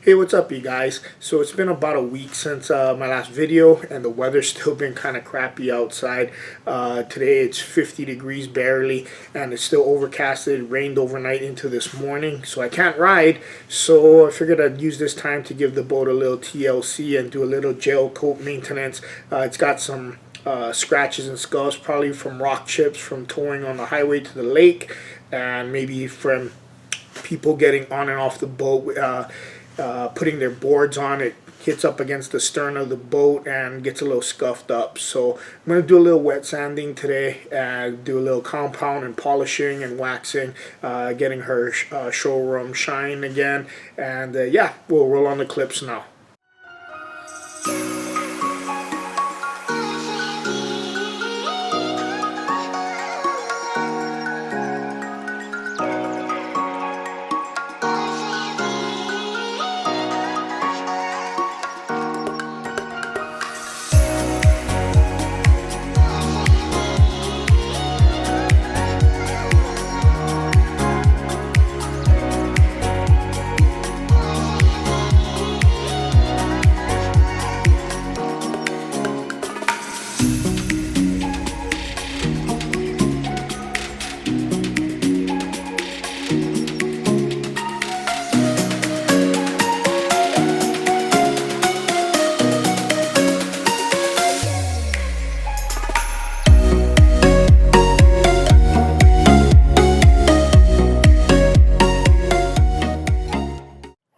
Hey, what's up, you guys? So it's been about a week since my last video, and the weather's still been kind of crappy outside. Today it's 50 degrees barely, and it's still overcasted. It rained overnight into this morning, so I can't ride. So I figured I'd use this time to give the boat a little TLC and do a little gel coat maintenance. It's got some scratches and scuffs, probably from rock chips from towing on the highway to the lake, and maybe from people getting on and off the boat, putting their boards on. It hits up against the stern of the boat and gets a little scuffed up. So I'm going to do a little wet sanding today, do a little compound and polishing and waxing, getting her showroom shine again. And yeah, we'll roll on the clips now.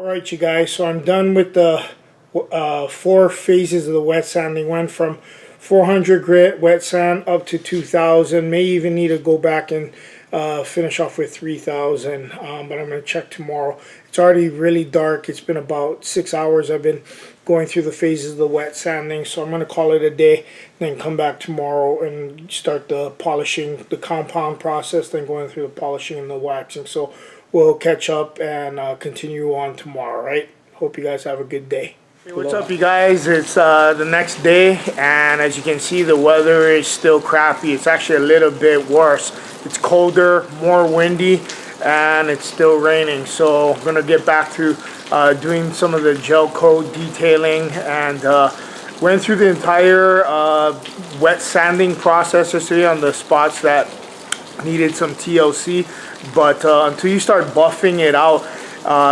Alright, you guys, so I'm done with the 4 phases of the wet sanding. Went from 400 grit wet sand up to 2000. May even need to go back and finish off with 3000, but I'm going to check tomorrow. It's already really dark. It's been about 6 hours I've been going through the phases of the wet sanding, so I'm going to call it a day, then come back tomorrow and start the polishing, the compound process, then going through the polishing and the waxing. So we'll catch up and continue on tomorrow, right? Hope you guys have a good day. Hey, what's up, you guys? It's the next day, and as you can see, the weather is still crappy. It's actually a little bit worse. It's colder, more windy, and it's still raining. So I'm gonna get back to doing some of the gel coat detailing, and went through the entire wet sanding process yesterday on the spots that needed some TLC. But until you start buffing it out,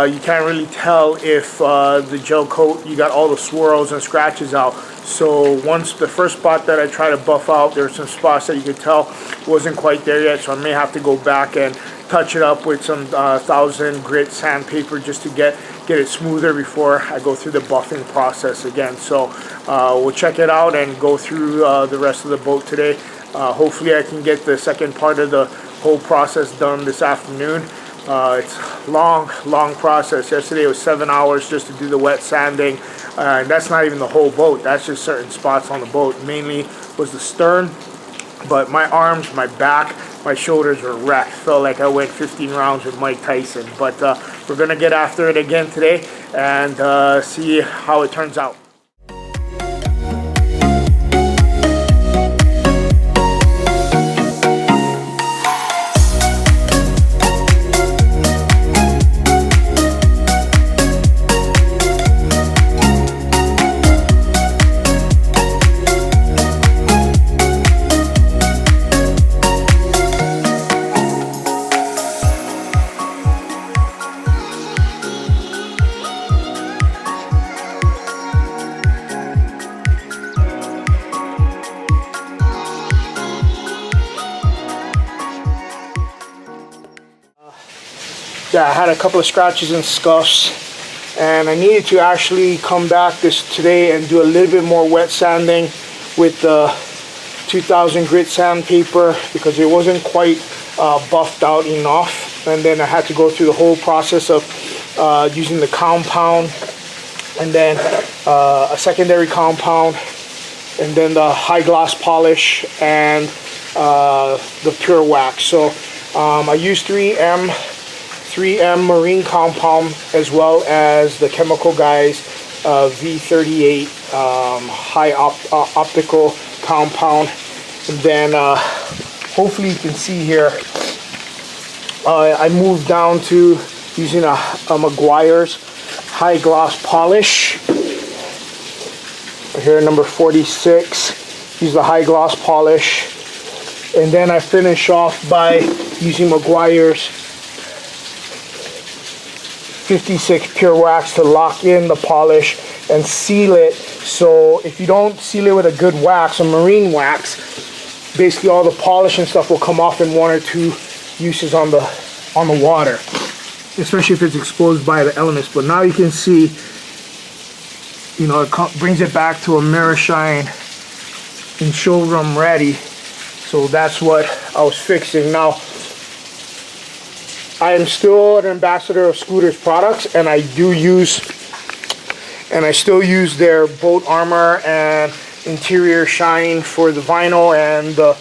you can't really tell if the gel coat, you got all the swirls and scratches out. So once the first spot that I try to buff out, there's some spots that you could tell wasn't quite there yet, so I may have to go back and touch it up with some 1000 grit sandpaper just to get it smoother before I go through the buffing process again. So we'll check it out and go through the rest of the boat today. Hopefully I can get the second part of the whole process done this afternoon. It's long process. Yesterday it was 7 hours just to do the wet sanding, and that's not even the whole boat. That's just certain spots on the boat. Mainly was the stern, but my arms, my back, my shoulders were wrecked. Felt like I went 15 rounds with Mike Tyson. But we're gonna get after it again today and see how it turns out. Yeah, I had a couple of scratches and scuffs, and I needed to actually come back today and do a little bit more wet sanding with the 2000 grit sandpaper because it wasn't quite buffed out enough. And then I had to go through the whole process of using the compound, and then a secondary compound, and then the high gloss polish and the pure wax. So I used 3M marine compound as well as the Chemical Guys V38 high optical compound. And then hopefully you can see here, I moved down to using a Meguire's high gloss polish. Here, number 46. Use the high gloss polish. And then I finish off by using Meguire's 56 pure wax to lock in the polish and seal it. So if you don't seal it with a good wax, a marine wax, basically all the polish and stuff will come off in 1 or 2 uses on the water, especially if it's exposed by the elements. But now you can see, you know, it brings it back to a mirror shine and showroom ready. So that's what I was fixing. Now, I am still an ambassador of Scooter's products, and I still use their boat armor and interior shine for the vinyl, and the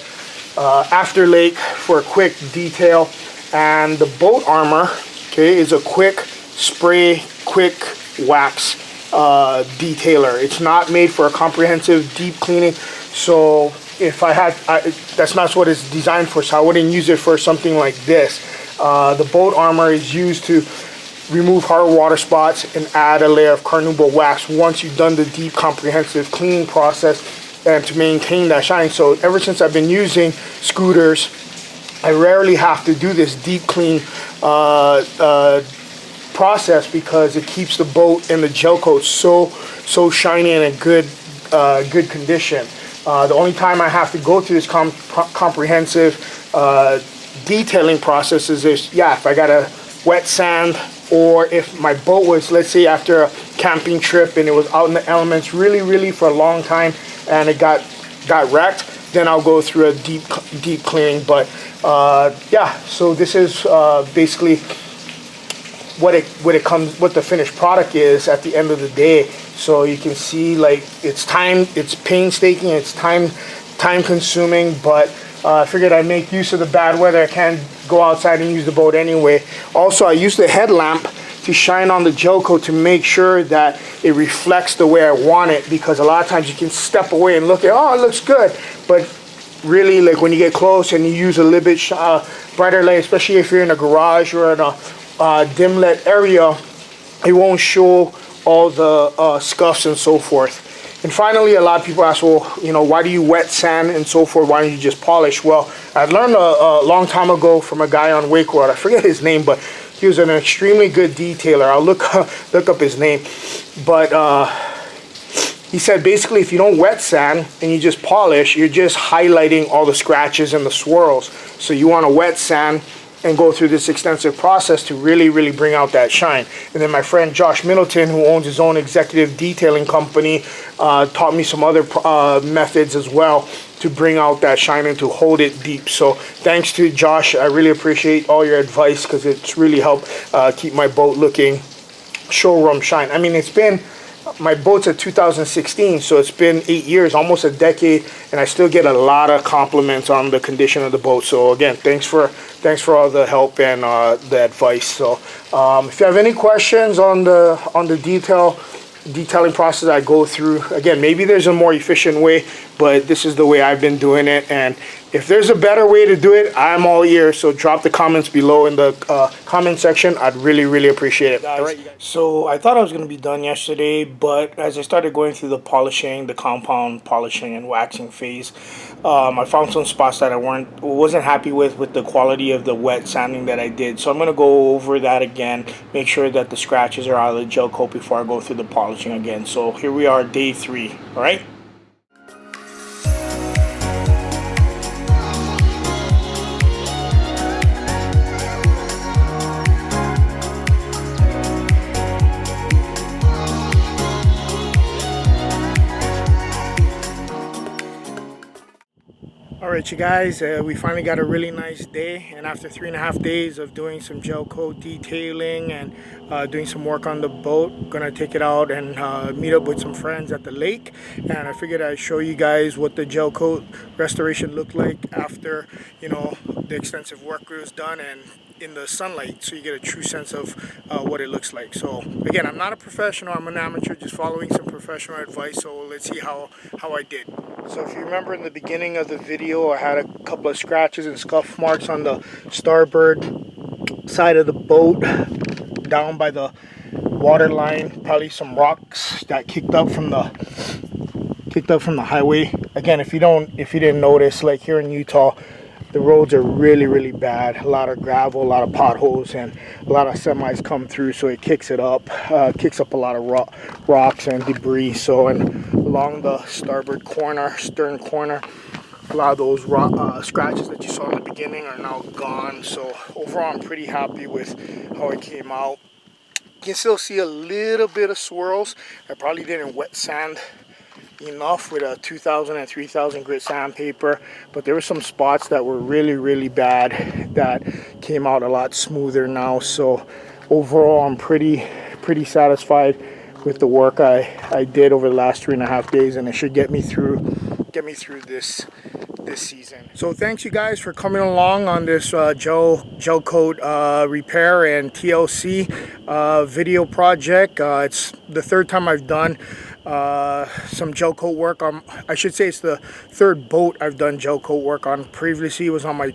afterlake for a quick detail. And the boat armor, okay, is a quick spray, quick wax detailer. It's not made for a comprehensive deep cleaning. So if that's not what it's designed for, so I wouldn't use it for something like this. The boat armor is used to remove hard water spots and add a layer of carnauba wax once you've done the deep comprehensive cleaning process, and to maintain that shine. So ever since I've been using Scooters, I rarely have to do this deep clean process, because it keeps the boat and the gel coat so shiny and in good condition. The only time I have to go through this comprehensive detailing process is if I got a wet sand, or if my boat was, let's say, after a camping trip and it was out in the elements really for a long time and it got wrecked, then I'll go through a deep cleaning. But yeah, so this is basically what the finished product is at the end of the day. So you can see, like, it's painstaking, it's time consuming, but I figured I'd make use of the bad weather. I can't go outside and use the boat anyway. Also, I use the headlamp to shine on the gel coat to make sure that it reflects the way I want it, because a lot of times you can step away and look at, oh, it looks good, but really, like, when you get close and you use a little bit brighter light, especially if you're in a garage or in a dim lit area, it won't show all the scuffs and so forth. And finally, a lot of people ask, well, you know, why do you wet sand and so forth? Why don't you just polish? Well, I learned a long time ago from a guy on Wakeboard. I forget his name, but he was an extremely good detailer. I'll look up his name. But he said basically, if you don't wet sand and you just polish, you're just highlighting all the scratches and the swirls. So you want to wet sand and go through this extensive process to really bring out that shine. And then my friend Josh Middleton, who owns his own executive detailing company, taught me some other methods as well to bring out that shine and to hold it deep. So thanks to Josh. I really appreciate all your advice, because it's really helped keep my boat looking showroom shine. I mean, my boat's a 2016, so it's been 8 years, almost a decade, and I still get a lot of compliments on the condition of the boat. So again, thanks for all the help and the advice. So if you have any questions on the detailing process I go through, again, maybe there's a more efficient way, but this is the way I've been doing it. And if there's a better way to do it, I'm all ears. So drop the comments below in the comment section. I'd really appreciate it. All right, so I thought I was going to be done yesterday, but as I started going through the polishing, the compound polishing and waxing phase, I found some spots that I wasn't happy with the quality of the wet sanding that I did. So I'm going to go over that again, make sure that the scratches are out of the gel coat before I go through the polishing again. So here we are, day 3, all right? Alright, you guys, we finally got a really nice day, and after 3.5 days of doing some gel coat detailing and doing some work on the boat, I'm gonna take it out and meet up with some friends at the lake. And I figured I'd show you guys what the gel coat restoration looked like after, you know, the extensive work was done and in the sunlight, so you get a true sense of what it looks like. So again, I'm not a professional, I'm an amateur, just following some professional advice. So let's see how I did. So if you remember in the beginning of the video, I had a couple of scratches and scuff marks on the starboard side of the boat, down by the water line, probably some rocks that kicked up from the highway. Again, if you didn't notice, like here in Utah, the roads are really bad. A lot of gravel, a lot of potholes, and a lot of semis come through, so it kicks it up, kicks up a lot of rocks and debris. So, and along the stern corner, a lot of those scratches that you saw in the beginning are now gone. So overall, I'm pretty happy with how it came out. You can still see a little bit of swirls. I probably didn't wet sand enough with a 2000 and 3000 grit sandpaper, but there were some spots that were really bad that came out a lot smoother now. So overall, I'm pretty satisfied with the work I did over the last 3.5 days, and it should get me through this season. So thanks you guys for coming along on this Gelcoat repair and TLC video project. It's the third time I've done some Gelcoat work on. I should say it's the third boat I've done Gelcoat work on. Previously it was on my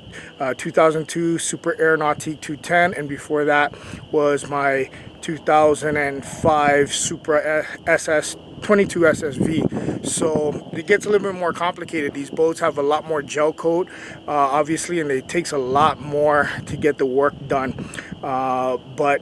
2002 Super Aeronautique 210, and before that was my 2005 Supra SS 22 SSV. So it gets a little bit more complicated. These boats have a lot more gel coat, obviously, and it takes a lot more to get the work done. But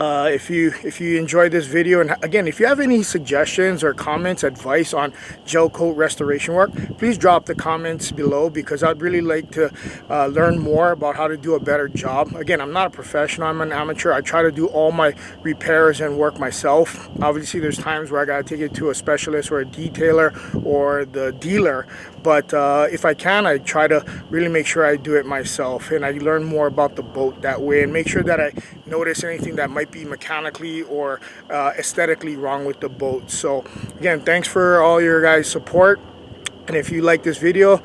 if you enjoyed this video, and again, if you have any suggestions or comments, advice on gel coat restoration work, please drop the comments below, because I'd really like to learn more about how to do a better job. Again, I'm not a professional, I'm an amateur. I try to do all my repairs and work myself. Obviously there's times where I gotta take it to a specialist or a detailer or the dealer, but if I can, I try to really make sure I do it myself, and I learn more about the boat that way, and make sure that I notice anything that might be mechanically or aesthetically wrong with the boat. So again, thanks for all your guys' support. And if you like this video,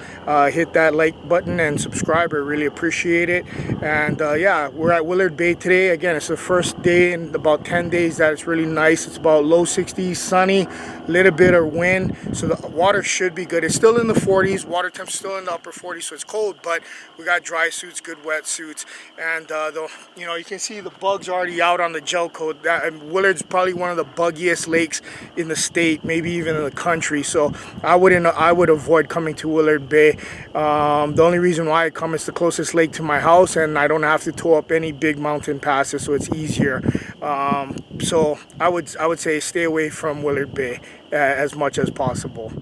hit that like button and subscribe. I really appreciate it. And yeah, we're at Willard Bay today. Again, it's the first day in about 10 days that it's really nice. It's about low 60s, sunny, little bit of wind. So the water should be good. It's still in the 40s. Water temp's still in the upper 40s, so it's cold. But we got dry suits, good wet suits. And you know, you can see the bugs already out on the gel coat. Willard's probably one of the buggiest lakes in the state, maybe even in the country. So I would avoid coming to Willard Bay. The only reason why I come is the closest lake to my house, and I don't have to tow up any big mountain passes, so it's easier. So I would say stay away from Willard Bay as much as possible.